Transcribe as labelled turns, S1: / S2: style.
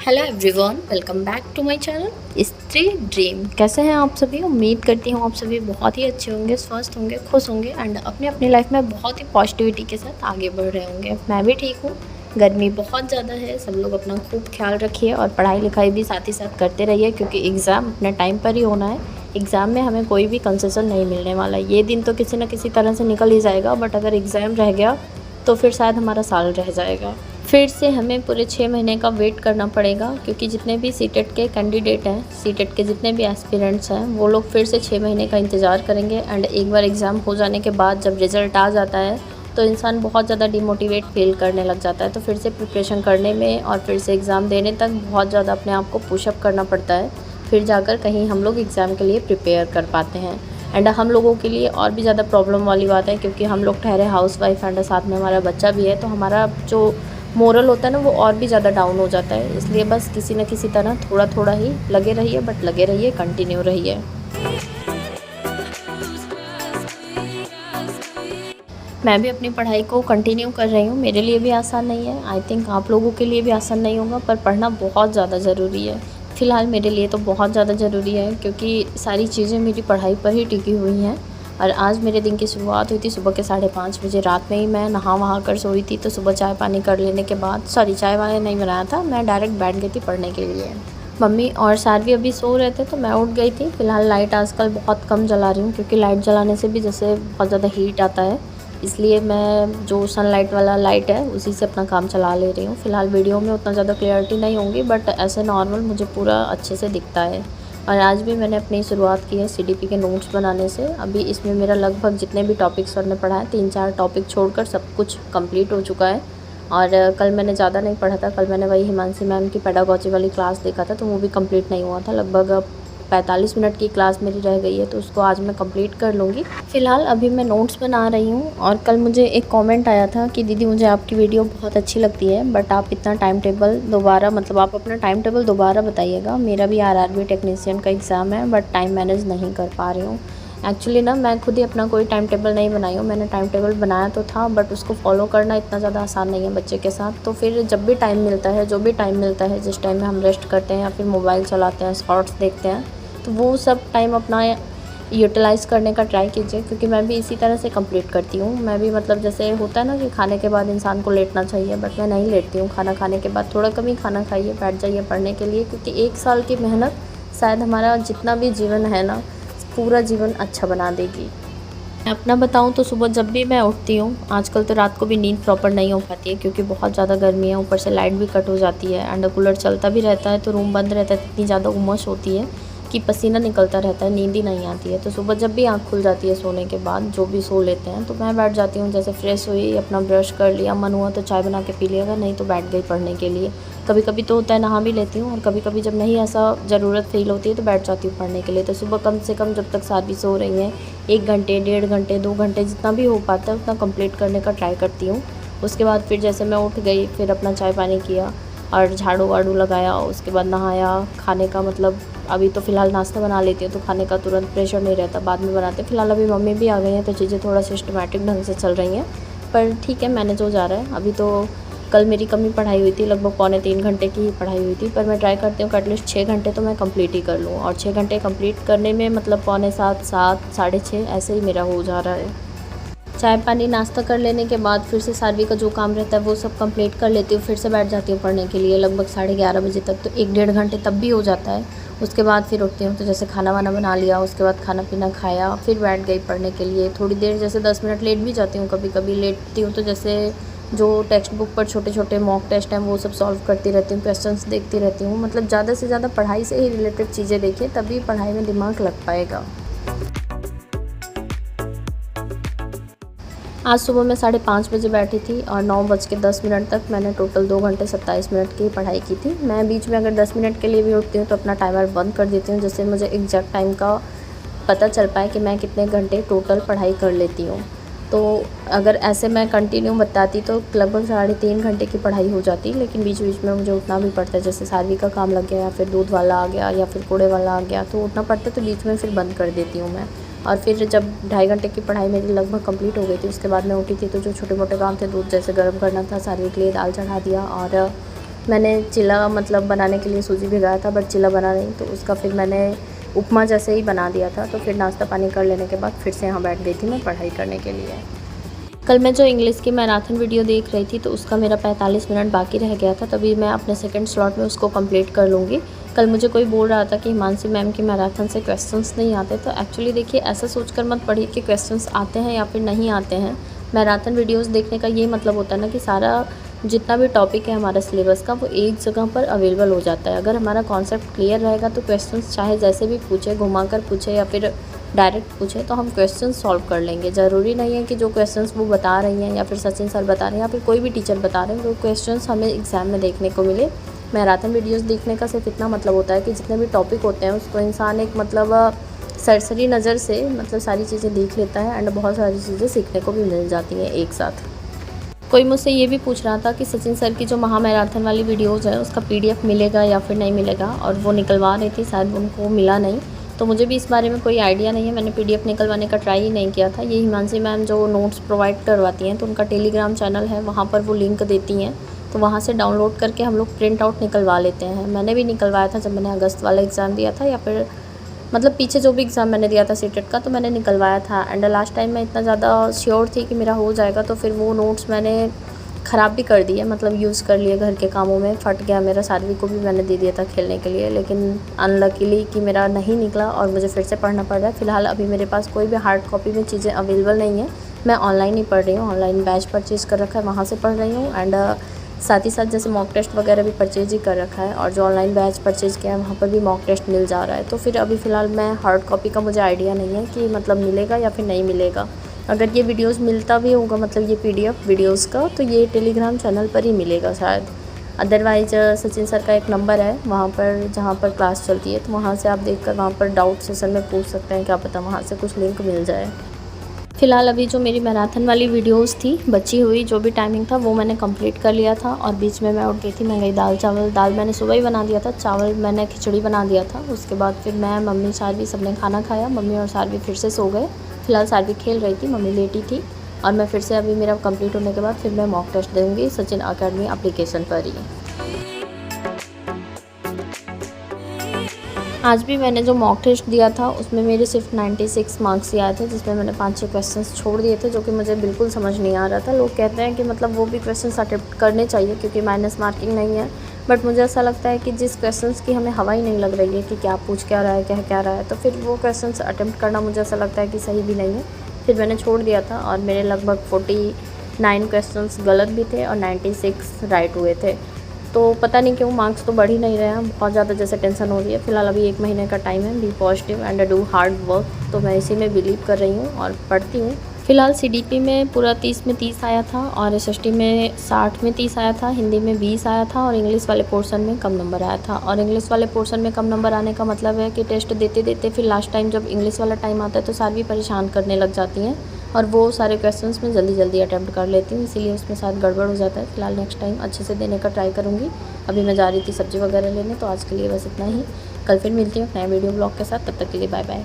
S1: Hello everyone, welcome back to my channel Stree dream. कैसे हैं आप सभी? उम्मीद करती हूँ आप सभी बहुत ही अच्छे होंगे, स्वस्थ होंगे, खुश होंगे एंड अपनी अपनी लाइफ में बहुत ही पॉजिटिविटी के साथ आगे बढ़ रहे होंगे। मैं भी ठीक हूँ। गर्मी बहुत ज़्यादा है, सब लोग अपना खूब ख्याल रखिए और पढ़ाई लिखाई भी साथ ही साथ करते रहिए, क्योंकि एग्ज़ाम अपने टाइम पर ही होना है। एग्ज़ाम में हमें कोई भी कंसेशन नहीं मिलने वाला। ये दिन तो किसी न किसी तरह से निकल ही जाएगा, बट अगर एग्ज़ाम रह गया तो फिर शायद हमारा साल रह जाएगा। फिर से हमें पूरे 6 महीने का वेट करना पड़ेगा, क्योंकि जितने भी सीटेट के कैंडिडेट हैं, सीटेट के जितने भी एस्पिरेंट्स हैं, वो लोग फिर से 6 महीने का इंतज़ार करेंगे। एंड एक बार एग्ज़ाम हो जाने के बाद जब रिज़ल्ट आ जाता है तो इंसान बहुत ज़्यादा डिमोटिवेट फील करने लग जाता है। तो फिर से प्रिपरेशन करने में और फिर से एग्ज़ाम देने तक बहुत ज़्यादा अपने आप को पुशअप करना पड़ता है, फिर जाकर कहीं हम लोग एग्ज़ाम के लिए प्रिपेयर कर पाते हैं। एंड हम लोगों के लिए और भी ज़्यादा प्रॉब्लम वाली बात है, क्योंकि हम लोग ठहरे हाउसवाइफ एंड साथ में हमारा बच्चा भी है, तो हमारा जो मोरल होता है ना, वो और भी ज़्यादा डाउन हो जाता है। इसलिए बस किसी न किसी तरह थोड़ा थोड़ा ही लगे रहिए, बट लगे रहिए, कंटिन्यू रहिए। मैं भी अपनी पढ़ाई को कंटिन्यू कर रही हूँ। मेरे लिए भी आसान नहीं है, आई थिंक आप लोगों के लिए भी आसान नहीं होगा, पर पढ़ना बहुत ज़्यादा ज़रूरी है। फ़िलहाल मेरे लिए तो बहुत ज़्यादा ज़रूरी है, क्योंकि सारी चीज़ें मेरी पढ़ाई पर ही टिकी हुई हैं। और आज मेरे दिन की शुरुआत हुई थी सुबह के 5:30 बजे। रात में ही मैं नहा वहा कर सोई थी, तो सुबह चाय पानी कर लेने के बाद, चाय वाय नहीं बनाया था, मैं डायरेक्ट बैठ गई थी पढ़ने के लिए। मम्मी और सार भी अभी सो रहे थे, तो मैं उठ गई थी। फ़िलहाल लाइट आजकल बहुत कम जला रही हूँ, क्योंकि लाइट जलाने से भी जैसे बहुत ज़्यादा हीट आता है, इसलिए मैं जो सनलाइट वाला लाइट है उसी से अपना काम चला ले रही हूँ। फ़िलहाल वीडियो में उतना ज़्यादा क्लियरिटी नहीं होंगी, बट ऐसे नॉर्मल मुझे पूरा अच्छे से दिखता है। और आज भी मैंने अपनी शुरुआत की है सीडीपी के नोट्स बनाने से। अभी इसमें मेरा लगभग जितने भी टॉपिक्स सर ने पढ़ाए, 3-4 टॉपिक छोड़कर सब कुछ कंप्लीट हो चुका है। और कल मैंने ज़्यादा नहीं पढ़ा था। कल मैंने वही हिमांशी मैम की पेडागॉजी वाली क्लास देखा था, तो वो भी कंप्लीट नहीं हुआ था। लगभग 45 मिनट की क्लास मेरी रह गई है, तो उसको आज मैं कंप्लीट कर लूँगी। फ़िलहाल अभी मैं नोट्स बना रही हूँ। और कल मुझे एक कमेंट आया था कि दीदी मुझे आपकी वीडियो बहुत अच्छी लगती है, बट आप इतना टाइम टेबल दोबारा, मतलब आप अपना टाइम टेबल दोबारा बताइएगा। मेरा भी आरआरबी टेक्नीशियन का एग्ज़ाम है, बट टाइम मैनेज नहीं कर पा रही हूँ। एक्चुअली ना, मैं खुद ही अपना कोई टाइम टेबल नहीं बनाई हूँ। मैंने टाइम टेबल बनाया तो था, बट उसको फॉलो करना इतना ज़्यादा आसान नहीं है बच्चे के साथ। तो फिर जब भी टाइम मिलता है, जो भी टाइम मिलता है, जिस टाइम में हम रेस्ट करते हैं या फिर मोबाइल चलाते हैं, शॉर्ट्स देखते हैं, तो वो सब टाइम अपना यूटिलाइज़ करने का ट्राई कीजिए, क्योंकि मैं भी इसी तरह से कंप्लीट करती हूँ। मैं भी, मतलब जैसे होता है ना कि खाने के बाद इंसान को लेटना चाहिए, बट मैं नहीं लेटती हूँ। खाना खाने के बाद थोड़ा कम ही खाना खाइए, बैठ जाइए पढ़ने के लिए, क्योंकि 1 साल की मेहनत शायद हमारा जितना भी जीवन है ना, पूरा जीवन अच्छा बना देगी। मैं अपना बताऊँ तो सुबह जब भी मैं उठती हूँ, आजकल तो रात को भी नींद प्रॉपर नहीं हो पाती है, क्योंकि बहुत ज़्यादा गर्मी है, ऊपर से लाइट भी कट हो जाती है एंड कूलर चलता भी रहता है, तो रूम बंद रहता है। इतनी ज़्यादा उमस होती है कि पसीना निकलता रहता है, नींद ही नहीं आती है। तो सुबह जब भी आँख खुल जाती है सोने के बाद, जो भी सो लेते हैं, तो मैं बैठ जाती हूँ। जैसे फ्रेश हुई, अपना ब्रश कर लिया, मन हुआ तो चाय बना के पी लिया, अगर नहीं तो बैठ गई पढ़ने के लिए। कभी कभी तो होता है नहा भी लेती हूँ, और कभी कभी जब नहीं ऐसा ज़रूरत फील होती है तो बैठ जाती हूँ पढ़ने के लिए। तो सुबह कम से कम, जब तक सारी सो रही हैं, 1 घंटे, 1.5 घंटे, 2 घंटे, जितना भी हो पाता है उतना कंप्लीट करने का ट्राई करती हूँ। उसके बाद फिर जैसे मैं उठ गई, फिर अपना चाय पानी किया और झाड़ू वाड़ू लगाया, उसके बाद नहाया। खाने का मतलब अभी तो फ़िलहाल नाश्ता बना लेती हूँ, तो खाने का तुरंत प्रेशर नहीं रहता, बाद में बनाते। फ़िलहाल अभी मम्मी भी आ गई हैं, तो चीज़ें थोड़ा सिस्टमैटिक ढंग से चल रही हैं, पर ठीक है, मैनेज हो जा रहा है। अभी तो कल मेरी कम ही पढ़ाई हुई थी, लगभग पौने 3 घंटे की ही पढ़ाई हुई थी, पर मैं ट्राई करती हूँ कि एटलीस्ट 6 घंटे तो मैं कंप्लीट ही कर लूँ। और 6 घंटे कंप्लीट करने में मतलब पौने 7, 7, 6:30 ऐसे ही मेरा हो जा रहा है। चाय पानी नाश्ता कर लेने के बाद फिर से सार्वी का जो काम रहता है वो सब कंप्लीट कर लेती हूँ। फिर से बैठ जाती हूँ पढ़ने के लिए लगभग 11:30 बजे तक, तो 1-1.5 घंटे तब भी हो जाता है। उसके बाद फिर उठती हूँ, तो जैसे खाना वाना बना लिया, उसके बाद खाना पीना खाया, फिर बैठ गई पढ़ने के लिए। थोड़ी देर, जैसे 10 मिनट लेट भी जाती हूँ, कभी कभी लेटती हूँ, तो जैसे जो टेक्स्ट बुक पर छोटे छोटे मॉक टेस्ट हैं वो सब सॉल्व करती रहती हूँ, क्वेश्चंस देखती रहती हूँ। मतलब ज़्यादा से ज़्यादा पढ़ाई से ही रिलेटेड चीज़ें देखिए, तभी पढ़ाई में दिमाग लग पाएगा। आज सुबह मैं 5:30 बजे बैठी थी और 9:10 तक मैंने टोटल 2 घंटे 27 मिनट की पढ़ाई की थी। मैं बीच में अगर 10 मिनट के लिए भी उठती हूँ तो अपना टाइमर बंद कर देती हूँ, जिससे मुझे एग्जैक्ट टाइम का पता चल पाए कि मैं कितने घंटे टोटल पढ़ाई कर लेती हूँ। तो अगर ऐसे मैं कंटिन्यू बताती तो लगभग 3.5 घंटे की पढ़ाई हो जाती, लेकिन बीच बीच में मुझे उठना भी पड़ता है। जैसे सारवी का काम लग गया, या फिर दूध वाला आ गया, या फिर कूड़े वाला आ गया, तो उठना पड़ता है, तो बीच में फिर बंद कर देती हूँ मैं। और फिर जब 2.5 घंटे की पढ़ाई मेरी लगभग कंप्लीट हो गई थी, उसके बाद मैं उठी थी, तो जो छोटे मोटे काम थे, दूध जैसे गर्म करना था, सारवी के लिए दाल चढ़ा दिया, और मैंने चिला मतलब बनाने के लिए सूजी भिगाया था, बट चिला बना नहीं, तो उसका फिर मैंने उपमा जैसे ही बना दिया था। तो फिर नाश्ता पानी कर लेने के बाद फिर से यहाँ बैठ गई थी मैं पढ़ाई करने के लिए। कल मैं जो इंग्लिश की मैराथन वीडियो देख रही थी, तो उसका मेरा 45 मिनट बाकी रह गया था, तभी मैं अपने सेकंड स्लॉट में उसको कंप्लीट कर लूँगी। कल मुझे कोई बोल रहा था कि हिमांशी मैम की मैराथन से क्वेश्चंस नहीं आते, तो एक्चुअली देखिए ऐसा सोचकर मत पढ़िए कि क्वेश्चंस आते हैं या फिर नहीं आते हैं। मैराथन वीडियोस देखने का ये मतलब होता है ना कि सारा जितना भी टॉपिक है हमारा सिलेबस का, वो एक जगह पर अवेलेबल हो जाता है। अगर हमारा कॉन्सेप्ट क्लियर रहेगा तो क्वेश्चंस चाहे जैसे भी पूछे, घुमा कर पूछे या फिर डायरेक्ट पूछे, तो हम क्वेश्चन सॉल्व कर लेंगे। ज़रूरी नहीं है कि जो क्वेश्चंस वो बता रही हैं या फिर सचिन सर बता रहे हैं या फिर कोई भी टीचर बता रहे हैं, वो क्वेश्चंस हमें एग्ज़ाम में देखने को मिले। मैराथन वीडियोस देखने का सिर्फ इतना मतलब होता है कि जितने भी टॉपिक होते हैं उसको इंसान एक मतलब सरसरी नज़र से मतलब सारी चीज़ें देख लेता है, एंड बहुत सारी चीज़ें सीखने को भी मिल जाती हैं एक साथ। कोई मुझसे ये भी पूछ रहा था कि सचिन सर की जो महा मैराथन वाली वीडियोज़ है उसका PDF मिलेगा या फिर नहीं मिलेगा, और वो निकलवा रही थी, शायद उनको मिला नहीं। तो मुझे भी इस बारे में कोई आइडिया नहीं है, मैंने PDF निकलवाने का ट्राई ही नहीं किया था। ये हिमांशी मैम जो नोट्स प्रोवाइड करवाती हैं, तो उनका टेलीग्राम चैनल है, वहाँ पर वो लिंक देती हैं, तो वहाँ से डाउनलोड करके हम लोग प्रिंट आउट निकलवा लेते हैं। मैंने भी निकलवाया था जब मैंने अगस्त वाला एग्ज़ाम दिया था, या फिर मतलब पीछे जो भी एग्ज़ाम मैंने दिया था सीटेट का, तो मैंने निकलवाया था। एंड लास्ट टाइम मैं इतना ज़्यादा श्योर थी कि मेरा हो जाएगा, तो फिर वो नोट्स मैंने ख़राब भी कर दिए, मतलब यूज़ कर लिए घर के कामों में, फट गया मेरा। सारवी को भी मैंने दे दिया था खेलने के लिए, लेकिन अनलकीली कि मेरा नहीं निकला और मुझे फिर से पढ़ना पड़ रहा है। फ़िलहाल अभी मेरे पास कोई भी हार्ड कॉपी में चीज़ें अवेलेबल नहीं है, मैं ऑनलाइन ही पढ़ रही हूँ। ऑनलाइन बैच परचेज़ कर रखा है, वहाँ से पढ़ रही हूँ। एंड साथ ही साथ जैसे मॉक टेस्ट वगैरह भी परचेज़ ही कर रखा है, और जो ऑनलाइन बैच परचेज़ किया है वहाँ पर भी मॉक टेस्ट मिल जा रहा है। तो फिर अभी फ़िलहाल मैं हार्ड कॉपी का मुझे आइडिया नहीं है कि मतलब मिलेगा या फिर नहीं मिलेगा। अगर ये वीडियोस मिलता भी होगा, मतलब ये PDF वीडियोस का, तो ये टेलीग्राम चैनल पर ही मिलेगा शायद। अदरवाइज़ सचिन सर का एक नंबर है वहाँ पर, जहाँ पर क्लास चलती है, तो वहाँ से आप देखकर वहाँ पर डाउट सेशन में पूछ सकते हैं, क्या पता वहाँ से कुछ लिंक मिल जाए। फ़िलहाल अभी जो मेरी मैराथन वाली वीडियोस थी बची हुई, जो भी टाइमिंग था वो मैंने कंप्लीट कर लिया था, और बीच में मैं उठ गई थी, मैं गई दाल चावल। दाल मैंने सुबह ही बना दिया था, चावल मैंने खिचड़ी बना दिया था। उसके बाद फिर मैं, मम्मी, सारवी सब ने खाना खाया। मम्मी और सारवी फिर से सो गए। फ़िलहाल सारवी खेल रही थी, मम्मी लेटी थी, और मैं फिर से अभी मेरा कंप्लीट होने के बाद फिर मैं मॉक टेस्ट दूँगी सचिन अकेडमी एप्लीकेशन पर ही। आज भी मैंने जो मॉक टेस्ट दिया था उसमें मेरे सिर्फ 96 मार्क्स ही आए थे, जिसमें मैंने 5-6 क्वेश्चंस छोड़ दिए थे, जो कि मुझे बिल्कुल समझ नहीं आ रहा था। लोग कहते हैं कि मतलब वो भी क्वेश्चंस अटेम्प्ट करने चाहिए क्योंकि माइनस मार्किंग नहीं है, बट मुझे ऐसा लगता है कि जिस क्वेश्चंस की हमें हवा ही नहीं लग रही है कि क्या पूछ क्या रहा है, क्या रहा है, तो फिर वो क्वेश्चंस अटेम्प्ट करना मुझे ऐसा लगता है कि सही भी नहीं है। फिर मैंने छोड़ दिया था, और मेरे लगभग 49 क्वेश्चंस गलत भी थे और 96 राइट हुए थे। तो पता नहीं क्यों मार्क्स तो बढ़ ही नहीं रहे हैं, बहुत ज़्यादा जैसे टेंशन हो रही है। फ़िलहाल अभी 1 महीने का टाइम है, be positive and do hard work, तो मैं इसी में बिलीव कर रही हूँ और पढ़ती हूँ। फ़िलहाल CDP में पूरा 30 में 30 आया था, और SST में 60 में 30 आया था, हिंदी में 20 आया था, और इंग्लिश वाले पोर्शन में कम नंबर आया था। और इंग्लिश वाले पोर्शन में कम नंबर आने का मतलब है कि टेस्ट देते देते फिर लास्ट टाइम जब इंग्लिश वाला टाइम आता है तो सारी भी परेशान करने लग जाती हैं, और वो सारे क्वेश्चंस मैं जल्दी जल्दी अटैम्प्ट कर लेती हूँ, इसीलिए उसमें शायद गड़बड़ हो जाता है। फ़िलहाल नेक्स्ट टाइम अच्छे से देने का ट्राई करूँगी। अभी मैं जा रही थी सब्ज़ी वगैरह लेने, तो आज के लिए बस इतना ही। कल फिर मिलती हूँ नए वीडियो ब्लॉग के साथ, तब तक के लिए बाय बाय।